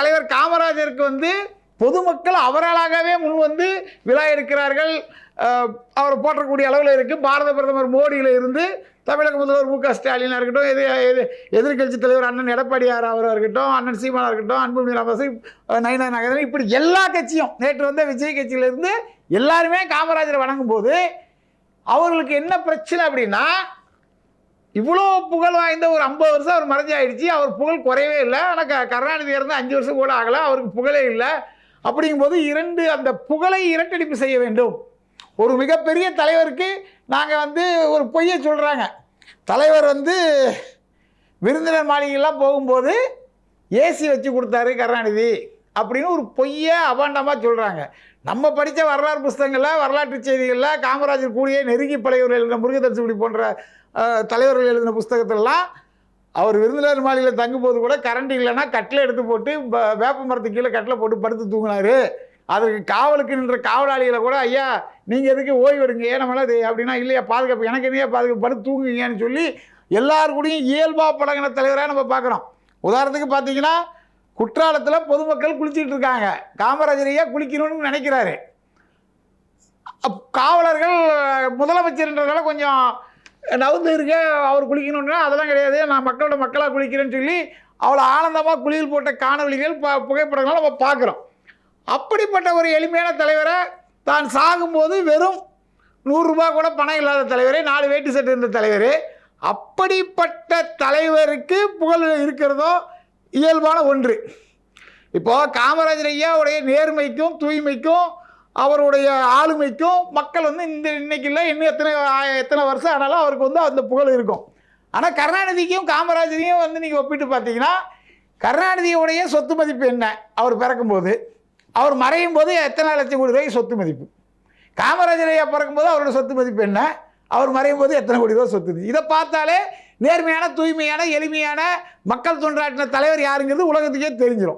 தலைவர் காமராஜருக்கு பொதுமக்கள் அவர்களாகவே முன் விழா எடுக்கிறார்கள். அவரை போற்றக்கூடிய அளவில் இருக்குது. பாரத பிரதமர் மோடியில் இருந்து தமிழக முதல்வர் மு.க. ஸ்டாலினாக இருக்கட்டும், எதிர்கட்சி தலைவர் அண்ணன் எடப்பாடியார் அவராக இருக்கட்டும், அண்ணன் சீமானாக இருக்கட்டும், அன்புமணி ராமதாஸ், நயினா நாகேந்திரன், இப்படி எல்லா கட்சியும் நேற்று விஜய் கட்சியிலிருந்து எல்லாருமே காமராஜரை வணங்கும் போது அவர்களுக்கு என்ன பிரச்சனை அப்படின்னா, இவ்வளோ புகழ் வாய்ந்த ஒரு 50 வருஷம் அவர் மறைஞ்சாயிடுச்சு, அவர் புகழ் குறையவே இல்லை. ஆனால் கருணாநிதி இருந்து 5 வருஷம் கூட ஆகலை, அவருக்கு புகழே இல்லை. அப்படிங்கும்போது அந்த புகழை இரட்டடிப்பு செய்ய வேண்டும். ஒரு மிகப்பெரிய தலைவருக்கு நாங்கள் ஒரு பொய்யை சொல்கிறாங்க. தலைவர் விருந்தினர் மாளிகைலாம் போகும்போது ஏசி வச்சு கொடுத்தாரு கருணாநிதி அப்படின்னு ஒரு பொய்யை அபாண்டமாக சொல்கிறாங்க. நம்ம படித்த வரலாறு புஸ்தகங்களில், வரலாற்று செய்திகளில், காமராஜர் கூடிய நெருங்கி பழையவர்கள் எழுதின முருகதர்சிபடி போன்ற தலைவர்கள் எழுதின புஸ்தகத்திலலாம் அவர் விருந்தினர் மாளிகையில் தங்கும்போது கூட கரண்ட் இல்லைன்னா கட்டில் எடுத்து போட்டு வேப்ப மரத்துக்கு கீழே கட்டில் போட்டு படுத்து தூங்கினார். அதற்கு காவலுக்கு நின்ற காவலாளிகளை கூட, ஐயா நீங்கள் எதுக்கு ஓய்வு எடுங்க, ஏனமெல்லாம் இது அப்படின்னா, இல்லையா பாதுகாப்பு, எனக்கு என்னையா பாதுகாப்பு, படுத்து தூங்குங்கன்னு சொல்லி எல்லாருக்கூடையும் இயல்பாக பழகின தலைவராக நம்ம பார்க்குறோம். உதாரணத்துக்கு பார்த்தீங்கன்னா, குற்றாலத்தில் பொதுமக்கள் குளிச்சுட்டு இருக்காங்க. காமராஜரையா குளிக்கணும்னு நினைக்கிறாரு. காவலர்கள் முதலமைச்சர்ன்றதால கொஞ்சம் நவுந்து இருக்க, அவர் குளிக்கணும்னா அதெல்லாம் கிடையாது, நான் மக்களோட மக்களாக குளிக்கிறேன்னு சொல்லி அவ்வளோ ஆனந்தமாக குளியல் போட்ட காணொலிகள் புகைப்படங்கள் நம்ம பார்க்குறோம். அப்படிப்பட்ட ஒரு எளிமையான தலைவரை தான் சாகும்போது வெறும் 100 ரூபா கூட பணம் இல்லாத தலைவரே, 4 வேட்டி சட்டை இருந்த தலைவர், அப்படிப்பட்ட தலைவருக்கு புகழ் இருக்கிறதோ இயல்பான ஒன்று. இப்போது காமராஜர் ஐயாவுடைய நேர்மைக்கும் தூய்மைக்கும் அவருடைய ஆளுமைக்கும் மக்கள் இன்னைக்கு இல்லை, இன்னும் எத்தனை வருஷம் ஆனாலும் அவருக்கு அந்த புகழ் இருக்கும். ஆனால் கருணாநிதிக்கும் காமராஜரையும் நீங்கள் ஒப்பிட்டு பார்த்தீங்கன்னா, கருணாநிதியுடைய சொத்து மதிப்பு என்ன, அவர் பிறக்கும்போது, அவர் மறையும் போது எத்தனை லட்சம் கோடி ரூபாய்க்கு சொத்து மதிப்பு, காமராஜர் ஐயா பிறக்கும்போது அவரோட சொத்து மதிப்பு என்ன, அவர் மறையும் போது எத்தனை கோடி ரூபாய் சொத்து. இதை பார்த்தாலே நேர்மையான, தூய்மையான, எளிமையான மக்கள் தொண்டாற்றின தலைவர் யாருங்கிறது உலகத்துக்கே தெரிஞ்சிடும்.